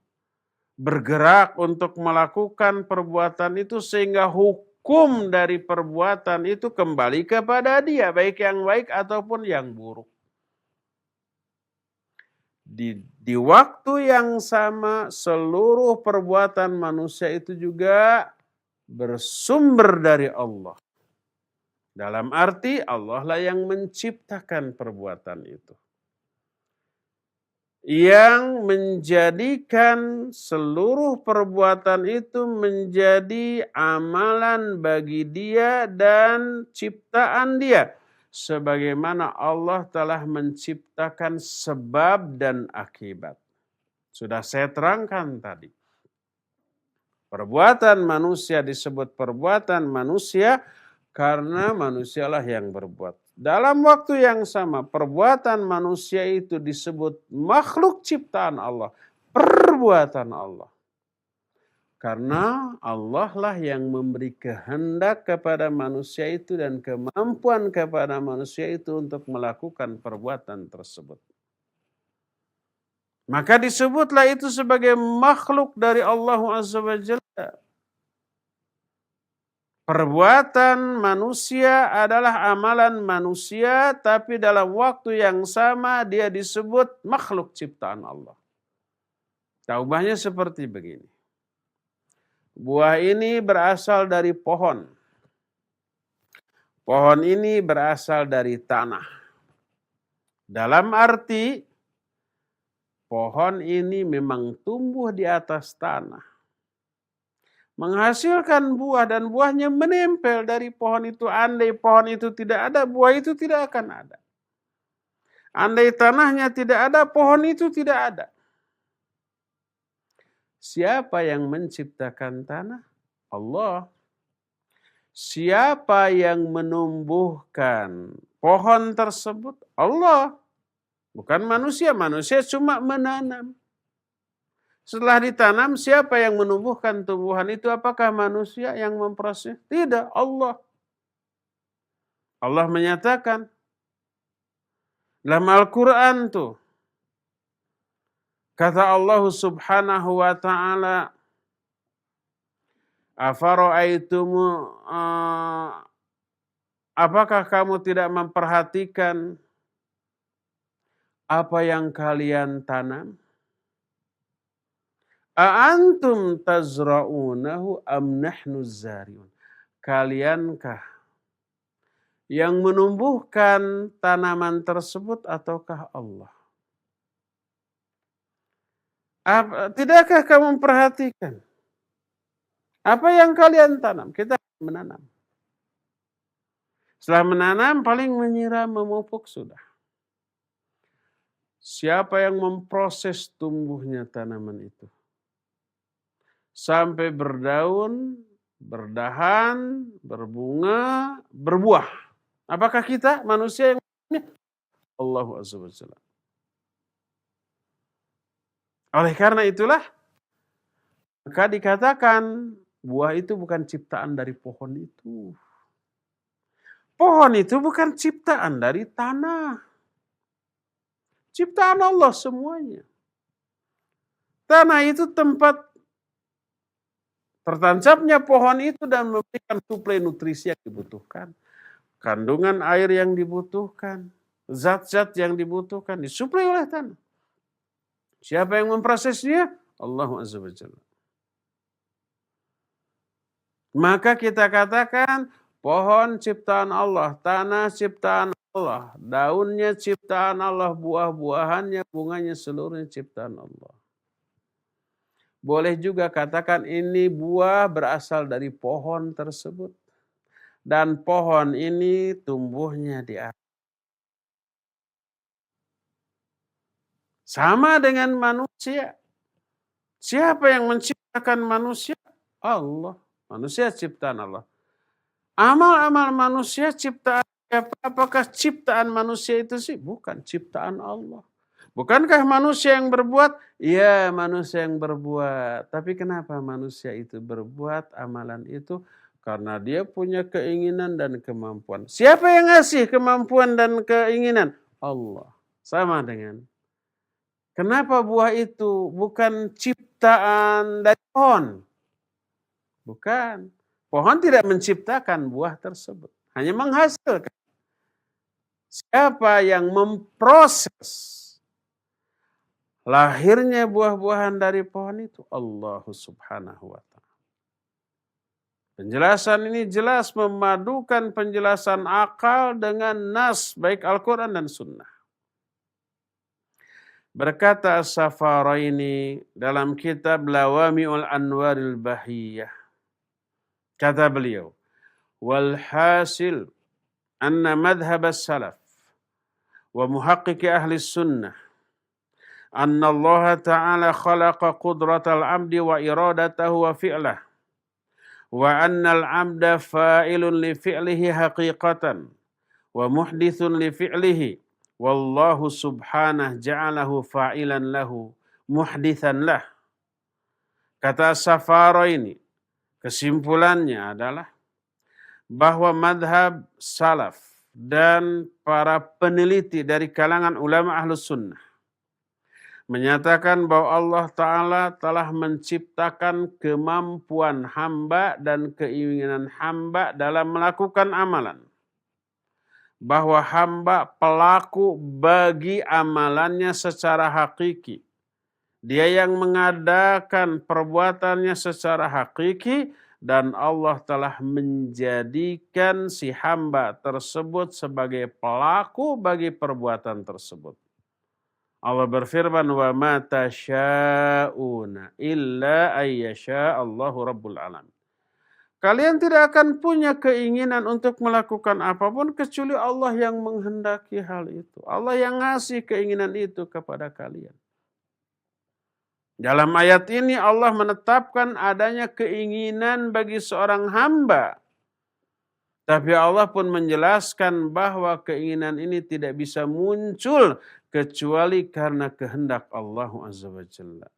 bergerak untuk melakukan perbuatan itu sehingga hukum dari perbuatan itu kembali kepada dia, baik yang baik ataupun yang buruk. Di waktu yang sama seluruh perbuatan manusia itu juga bersumber dari Allah. Dalam arti Allah lah yang menciptakan perbuatan itu. Yang menjadikan seluruh perbuatan itu menjadi amalan bagi dia dan ciptaan dia. Sebagaimana Allah telah menciptakan sebab dan akibat. Sudah saya terangkan tadi. Perbuatan manusia disebut perbuatan manusia karena manusialah yang berbuat. Dalam waktu yang sama, perbuatan manusia itu disebut makhluk ciptaan Allah. Perbuatan Allah. Karena Allah lah yang memberi kehendak kepada manusia itu dan kemampuan kepada manusia itu untuk melakukan perbuatan tersebut. Maka disebutlah itu sebagai makhluk dari Allah Azza wa Jalla. Perbuatan manusia adalah amalan manusia, tapi dalam waktu yang sama dia disebut makhluk ciptaan Allah. Taubahnya seperti begini. Buah ini berasal dari pohon. Pohon ini berasal dari tanah. Dalam arti pohon ini memang tumbuh di atas tanah. Menghasilkan buah dan buahnya menempel dari pohon itu. Andai pohon itu tidak ada, buah itu tidak akan ada. Andai tanahnya tidak ada, pohon itu tidak ada. Siapa yang menciptakan tanah? Allah. Siapa yang menumbuhkan pohon tersebut? Allah. Bukan manusia. Manusia cuma menanam. Setelah ditanam, siapa yang menumbuhkan tumbuhan itu? Apakah manusia yang memproses? Tidak, Allah. Allah menyatakan dalam Al-Quran tuh. Kata Allah Subhanahu wa ta'ala, apakah kamu tidak memperhatikan apa yang kalian tanam? A'antum tazra'unahu am nahnu zari'un? Kaliankah yang menumbuhkan tanaman tersebut ataukah Allah? Tidakkah kamu memperhatikan apa yang kalian tanam? Kita menanam. Setelah menanam paling menyiram, memupuk sudah. Siapa yang memproses tumbuhnya tanaman itu? Sampai berdaun, berdahan, berbunga, berbuah. Apakah kita manusia yang Allah Azza wa Jalla. Oleh karena itulah maka dikatakan buah itu bukan ciptaan dari pohon itu. Pohon itu bukan ciptaan dari tanah. Ciptaan Allah semuanya. Tanah itu tempat tertancapnya pohon itu dan memberikan suplai nutrisi yang dibutuhkan. Kandungan air yang dibutuhkan. Zat-zat yang dibutuhkan disuplai oleh tanah. Siapa yang memprosesnya? Allah Azza wa Jalla. Maka kita katakan pohon ciptaan Allah, tanah ciptaan Allah, daunnya ciptaan Allah, buah-buahannya, bunganya seluruhnya ciptaan Allah. Boleh juga katakan ini buah berasal dari pohon tersebut. Dan pohon ini tumbuhnya di atas. Sama dengan manusia. Siapa yang menciptakan manusia? Allah. Manusia ciptaan Allah. Amal-amal manusia ciptaan siapa? Apakah ciptaan manusia itu sih? Bukan, ciptaan Allah. Bukankah manusia yang berbuat? Ya, manusia yang berbuat. Tapi kenapa manusia itu berbuat amalan itu? Karena dia punya keinginan dan kemampuan. Siapa yang ngasih kemampuan dan keinginan? Allah. Sama dengan. Kenapa buah itu bukan ciptaan dari pohon? Bukan. Pohon tidak menciptakan buah tersebut. Hanya menghasilkan. Siapa yang memproses lahirnya buah-buahan dari pohon itu? Allah subhanahu wa ta'ala. Penjelasan ini jelas memadukan penjelasan akal dengan nas, baik Al-Quran dan Sunnah. Berkata As-Safaraini dalam kitab Lawami'ul Anwaril Bahiyah. Kata beliau, walhasil anna madhhab as-salaf wa muhaqqiqi ahli sunnah anna Allah ta'ala khalaqa qudratal abdi wa iradatahu wa fi'lah wa anna al-abda fa'ilun li fi'lihi haqiqatan wa muhdithun li fi'lihi wallahu subhanahu ja'alahu fa'ilan lahu muhdithan lah. Kata Safaro ini, kesimpulannya adalah bahwa madhab salaf dan para peneliti dari kalangan ulama ahlus sunnah menyatakan bahwa Allah Ta'ala telah menciptakan kemampuan hamba dan keinginan hamba dalam melakukan amalan. Bahwa hamba pelaku bagi amalannya secara hakiki. Dia yang mengadakan perbuatannya secara hakiki dan Allah telah menjadikan si hamba tersebut sebagai pelaku bagi perbuatan tersebut. Allah berfirman, wa ma tasyauna illa ayyasha Allahu rabbul alamin. Kalian tidak akan punya keinginan untuk melakukan apapun kecuali Allah yang menghendaki hal itu. Allah yang ngasih keinginan itu kepada kalian. Dalam ayat ini Allah menetapkan adanya keinginan bagi seorang hamba. Tapi Allah pun menjelaskan bahwa keinginan ini tidak bisa muncul kecuali karena kehendak Allah Azza wa Jalla.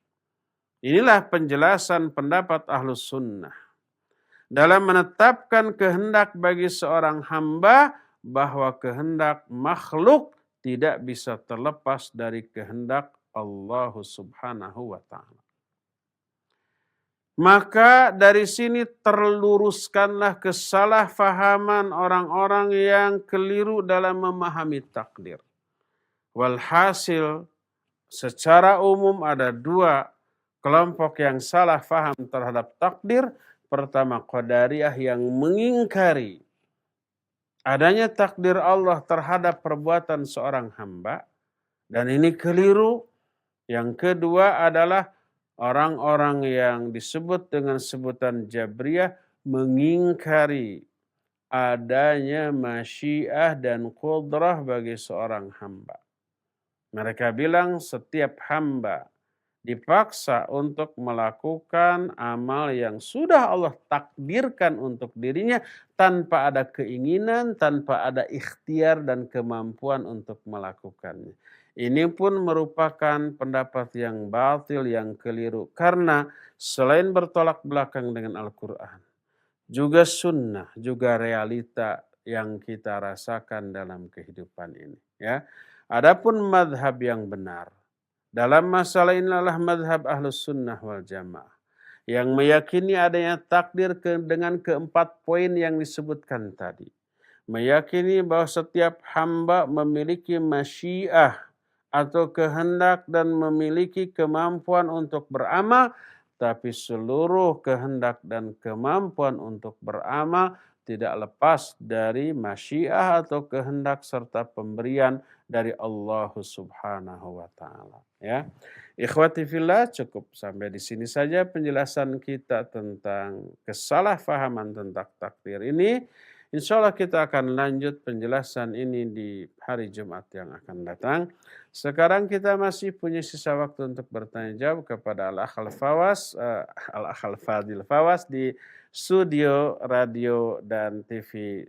Inilah penjelasan pendapat Ahlus Sunnah. Dalam menetapkan kehendak bagi seorang hamba bahwa kehendak makhluk tidak bisa terlepas dari kehendak Allah subhanahu wa ta'ala. Maka dari sini terluruskanlah kesalahpahaman orang-orang yang keliru dalam memahami takdir. Walhasil secara umum ada dua kelompok yang salah faham terhadap takdir. Pertama, Qadariyah yang mengingkari adanya takdir Allah terhadap perbuatan seorang hamba. Dan ini keliru. Yang kedua adalah orang-orang yang disebut dengan sebutan Jabriyah mengingkari adanya masyiah dan qudrah bagi seorang hamba. Mereka bilang setiap hamba dipaksa untuk melakukan amal yang sudah Allah takdirkan untuk dirinya tanpa ada keinginan, tanpa ada ikhtiar dan kemampuan untuk melakukannya. Ini pun merupakan pendapat yang batil, yang keliru. Karena selain bertolak belakang dengan Al-Quran, juga sunnah, juga realita yang kita rasakan dalam kehidupan ini. Ya. Adapun madhab yang benar, dalam masalah ini adalah madhab Ahlus Sunnah wal Jamaah. Yang meyakini adanya takdir dengan keempat poin yang disebutkan tadi. Meyakini bahwa setiap hamba memiliki masyiah atau kehendak dan memiliki kemampuan untuk beramal, tapi seluruh kehendak dan kemampuan untuk beramal tidak lepas dari masyiah atau kehendak serta pemberian dari Allah Subhanahu wa ta'ala. Ya. Ikhwati fillah, cukup sampai di sini saja penjelasan kita tentang kesalahpahaman tentang takdir ini Insya Allah kita akan lanjut penjelasan ini di hari Jumat yang akan datang. Sekarang kita masih punya sisa waktu untuk bertanya jawab kepada Al-Akhal Fawas, Al-Akhal Fadil Fawas di studio radio dan TV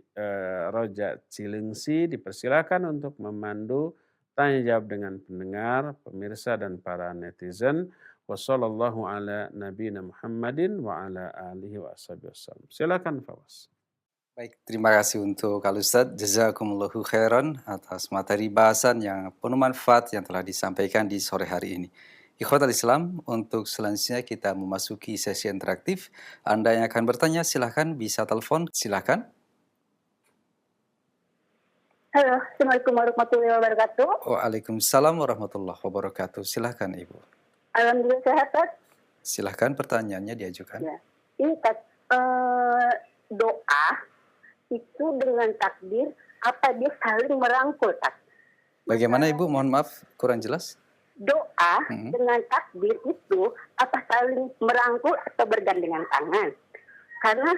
Roja Cilengsi. Dipersilakan untuk memandu tanya jawab dengan pendengar, pemirsa dan para netizen. Wassallallahu ala nabiyina Muhammadin wa ala alihi wa ashabihi wasallam. Silakan Fawas. Baik, terima kasih untuk Kak Ustadz. Jazakumullahu khairan atas materi bahasan yang penuh manfaat yang telah disampaikan di sore hari ini. Ikhwatal Islam, untuk selanjutnya kita memasuki sesi interaktif. Anda yang akan bertanya silahkan bisa telepon, silahkan. Halo, Assalamualaikum warahmatullahi wabarakatuh. Waalaikumsalam warahmatullahi wabarakatuh. Silahkan Ibu. Alhamdulillah sehat, Tad. Silahkan pertanyaannya diajukan. Ya. Ini Tad, doa itu dengan takbir, apa dia saling merangkul, Tad? Bagaimana Ibu? Mohon maaf, kurang jelas. Doa dengan takbir itu apa saling merangkul atau bergandengan tangan? Karena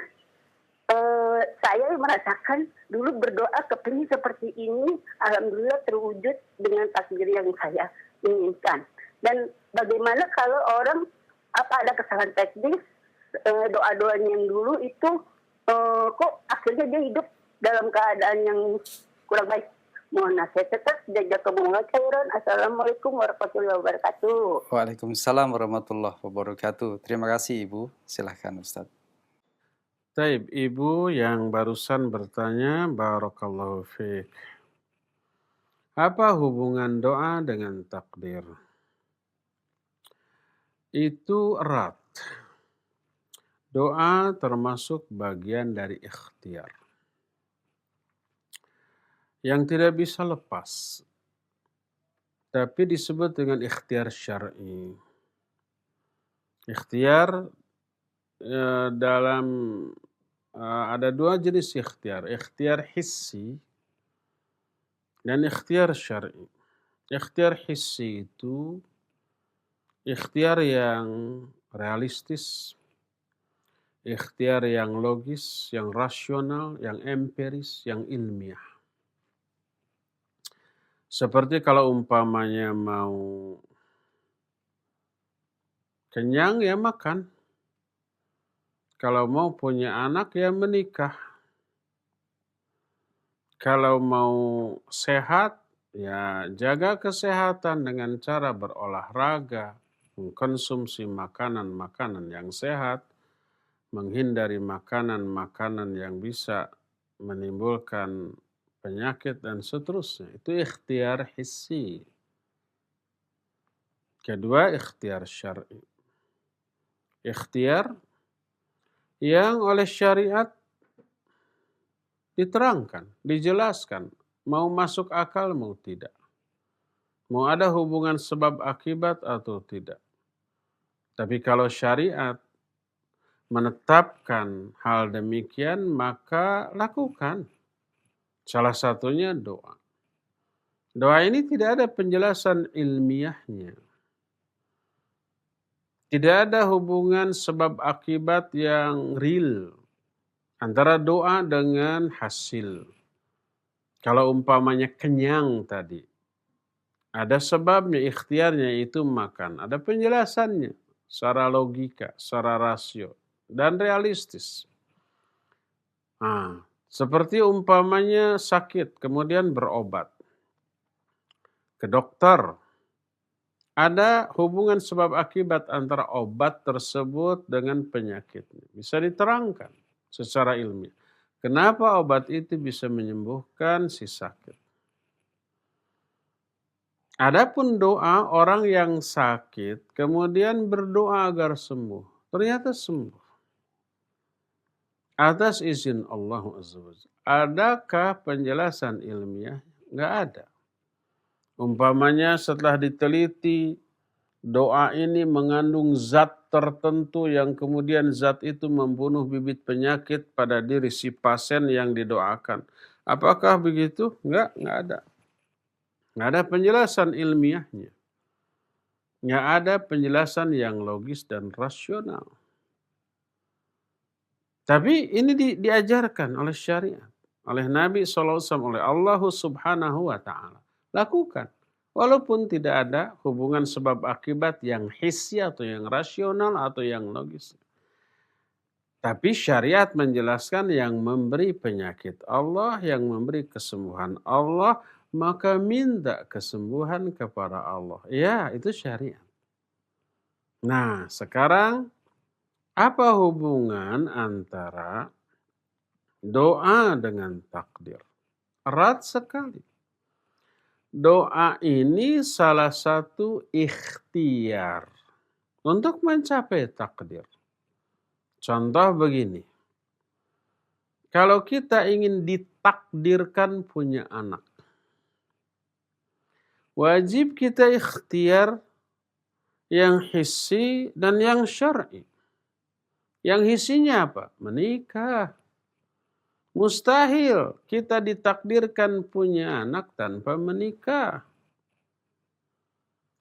saya merasakan dulu berdoa kepingin seperti ini, alhamdulillah terwujud dengan takbir yang saya inginkan. Dan bagaimana kalau orang ada kesalahan teknis, doa-doanya yang dulu itu kok akhirnya dia hidup dalam keadaan yang kurang baik. Mohon nasihat tetap, jazakumullah khairan. Assalamualaikum warahmatullahi wabarakatuh. Waalaikumsalam warahmatullahi wabarakatuh. Terima kasih Ibu. Silahkan Ustadz. Taib, Ibu yang barusan bertanya, Barakallahu fiik. Apa hubungan doa dengan takdir? Itu erat. Doa termasuk bagian dari ikhtiar yang tidak bisa lepas, tapi disebut dengan ikhtiar syar'i. Ikhtiar dalam ada dua jenis ikhtiar hissi dan ikhtiar syar'i. Ikhtiar hissi itu ikhtiar yang realistis, ikhtiar yang logis, yang rasional, yang empiris, yang ilmiah. Seperti kalau umpamanya mau kenyang ya makan. Kalau mau punya anak ya menikah. Kalau mau sehat ya jaga kesehatan dengan cara berolahraga, mengkonsumsi makanan-makanan yang sehat, menghindari makanan-makanan yang bisa menimbulkan penyakit dan seterusnya. Itu ikhtiar hissi. Kedua, ikhtiar syar'i. Ikhtiar yang oleh syariat diterangkan, dijelaskan, mau masuk akal mau tidak. Mau ada hubungan sebab akibat atau tidak. Tapi kalau syariat menetapkan hal demikian, maka lakukan. Salah satunya doa. Doa ini tidak ada penjelasan ilmiahnya. Tidak ada hubungan sebab akibat yang real antara doa dengan hasil. Kalau umpamanya kenyang tadi, ada sebabnya, ikhtiarnya itu makan. Ada penjelasannya secara logika, secara rasio, dan realistis. Seperti umpamanya sakit, kemudian berobat ke dokter. Ada hubungan sebab akibat antara obat tersebut dengan penyakitnya. Bisa diterangkan secara ilmiah. Kenapa obat itu bisa menyembuhkan si sakit. Adapun doa, orang yang sakit kemudian berdoa agar sembuh. Ternyata sembuh. Atas izin Allah Azza wa Jalla. Adakah penjelasan ilmiah? Nggak ada. Umpamanya setelah diteliti, doa ini mengandung zat tertentu yang kemudian zat itu membunuh bibit penyakit pada diri si pasien yang didoakan. Apakah begitu? Nggak ada. Nggak ada penjelasan ilmiahnya. Nggak ada penjelasan yang logis dan rasional. Tapi ini diajarkan oleh syariat. oleh Nabi SAW, oleh Allah Subhanahu wa Ta'ala. Lakukan. Walaupun tidak ada hubungan sebab akibat yang hissi atau yang rasional atau yang logis. Tapi syariat menjelaskan yang memberi penyakit Allah, yang memberi kesembuhan Allah, maka minta kesembuhan kepada Allah. Ya, itu syariat. Nah, sekarang apa hubungan antara doa dengan takdir? Erat sekali. Doa ini salah satu ikhtiar untuk mencapai takdir. Contoh begini, kalau kita ingin ditakdirkan punya anak, wajib kita ikhtiar yang hissi dan yang syar'i. Yang hissinya apa? Menikah. Mustahil kita ditakdirkan punya anak tanpa menikah.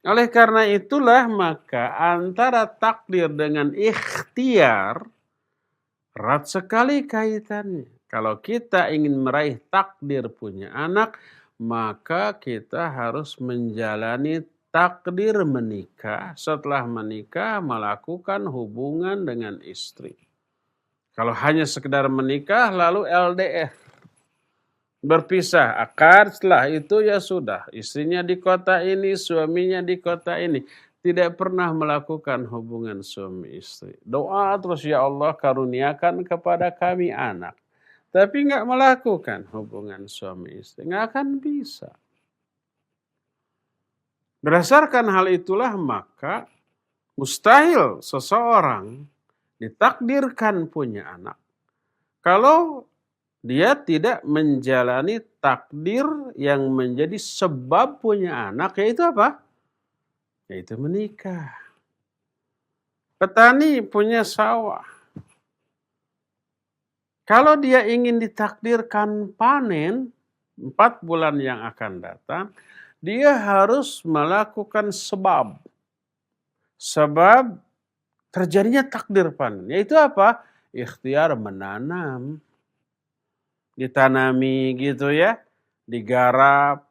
Oleh karena itulah maka antara takdir dengan ikhtiar erat sekali kaitannya. Kalau kita ingin meraih takdir punya anak, maka kita harus menjalani takdir menikah. Setelah menikah melakukan hubungan dengan istri. Kalau hanya sekedar menikah lalu LDR. Berpisah, akad, setelah itu ya sudah. Istrinya di kota ini, suaminya di kota ini. Tidak pernah melakukan hubungan suami istri. Doa terus, ya Allah karuniakan kepada kami anak. Tapi nggak melakukan hubungan suami istri. Nggak akan bisa. Berdasarkan hal itulah maka mustahil seseorang ditakdirkan punya anak. Kalau dia tidak menjalani takdir yang menjadi sebab punya anak, yaitu apa? Yaitu menikah. Petani punya sawah. Kalau dia ingin ditakdirkan panen 4 bulan yang akan datang, dia harus melakukan sebab. Sebab terjadinya takdir panen. Yaitu apa? Ikhtiar menanam. Ditanami gitu ya, digarap,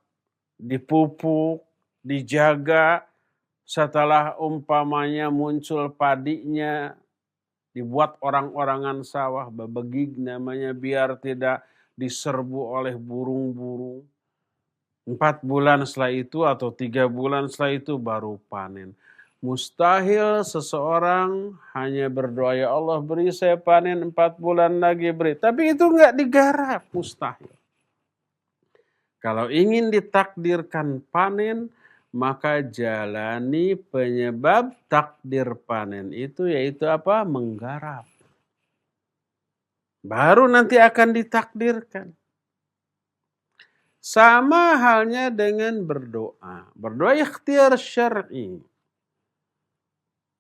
dipupuk, dijaga, setelah umpamanya muncul padinya, dibuat orang-orangan sawah, bebegig namanya, biar tidak diserbu oleh burung-burung. 4 bulan setelah itu atau 3 bulan setelah itu baru panen. Mustahil seseorang hanya berdoa, ya Allah beri saya panen 4 bulan lagi beri. Tapi itu enggak digarap, mustahil. Kalau ingin ditakdirkan panen, maka jalani penyebab takdir panen itu, yaitu apa? Menggarap. Baru nanti akan ditakdirkan. Sama halnya dengan berdoa. Berdoa ikhtiar syar'i.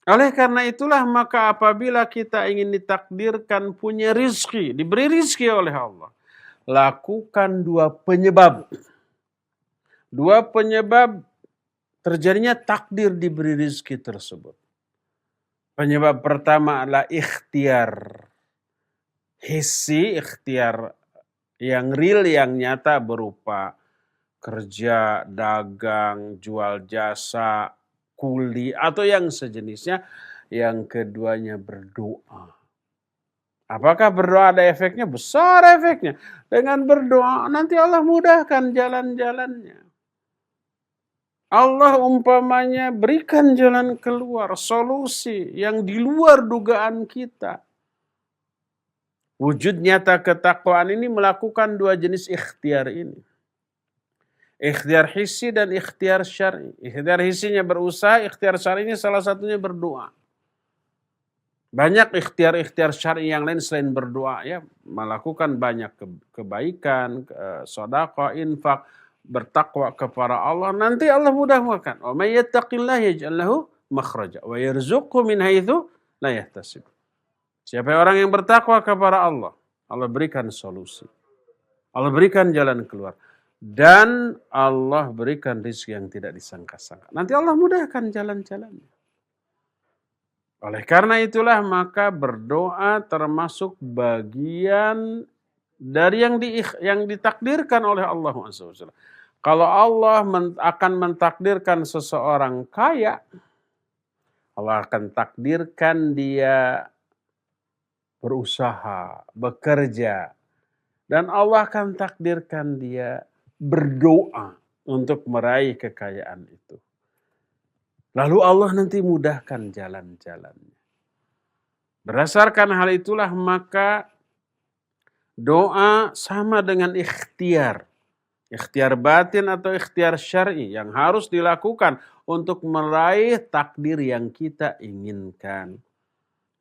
Oleh karena itulah maka apabila kita ingin ditakdirkan punya rizki, diberi rizki oleh Allah, lakukan 2 penyebab. 2 penyebab terjadinya takdir diberi rizki tersebut. Penyebab pertama adalah ikhtiar hissi, ikhtiar yang real, yang nyata berupa kerja, dagang, jual jasa, kuli, atau yang sejenisnya. Yang keduanya berdoa. Apakah berdoa ada efeknya? Besar efeknya. Dengan berdoa nanti Allah mudahkan jalan-jalannya. Allah umpamanya berikan jalan keluar, solusi yang di luar dugaan kita. Wujud nyata ketakwaan ini melakukan 2 jenis ikhtiar ini. Ikhtiar hissi dan ikhtiar syar'i. Ikhtiar hissinya berusaha, ikhtiar syar'inya salah satunya berdoa. Banyak ikhtiar-ikhtiar syar'i yang lain selain berdoa ya, melakukan banyak kebaikan, sedekah, infak, bertakwa kepada Allah, nanti Allah mudahkan. Wa may yattaqillaha yaj'al lahu makhraja wa yarzuqhu min haitsu la yahtasib. Siapa orang yang bertakwa kepada Allah, Allah berikan solusi. Allah berikan jalan keluar. Dan Allah berikan rezeki yang tidak disangka-sangka. Nanti Allah mudahkan jalan-jalannya. Oleh karena itulah maka berdoa termasuk bagian dari yang ditakdirkan oleh Allah SWT. Kalau Allah akan mentakdirkan seseorang kaya, Allah akan takdirkan dia berusaha, bekerja, dan Allah akan takdirkan dia berdoa untuk meraih kekayaan itu. Lalu Allah nanti mudahkan jalan-jalannya. Berdasarkan hal itulah maka doa sama dengan ikhtiar. Ikhtiar batin atau ikhtiar syar'i yang harus dilakukan untuk meraih takdir yang kita inginkan.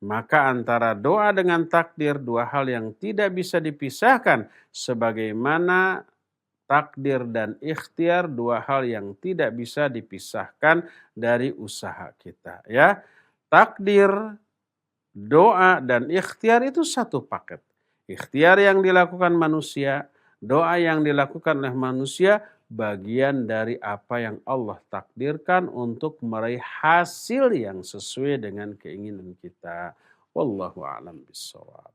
Maka antara doa dengan takdir dua hal yang tidak bisa dipisahkan, sebagaimana takdir dan ikhtiar dua hal yang tidak bisa dipisahkan dari usaha kita, ya. Takdir, doa dan ikhtiar itu satu paket. Ikhtiar yang dilakukan manusia, doa yang dilakukan oleh manusia bagian dari apa yang Allah takdirkan untuk meraih hasil yang sesuai dengan keinginan kita. Wallahu a'lam bishawab.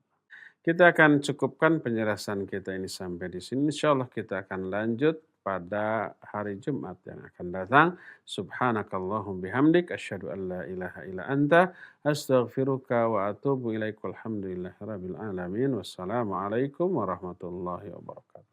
Kita akan cukupkan penjelasan kita ini sampai di sini. Insyaallah kita akan lanjut pada hari Jumat yang akan datang. Subhanakallahum bihamdik asyhadu an la ilaha illa anta astaghfiruka wa atubu ilaik. Walhamdulillahirabbil alamin. Wassalamualaikum warahmatullahi wabarakatuh.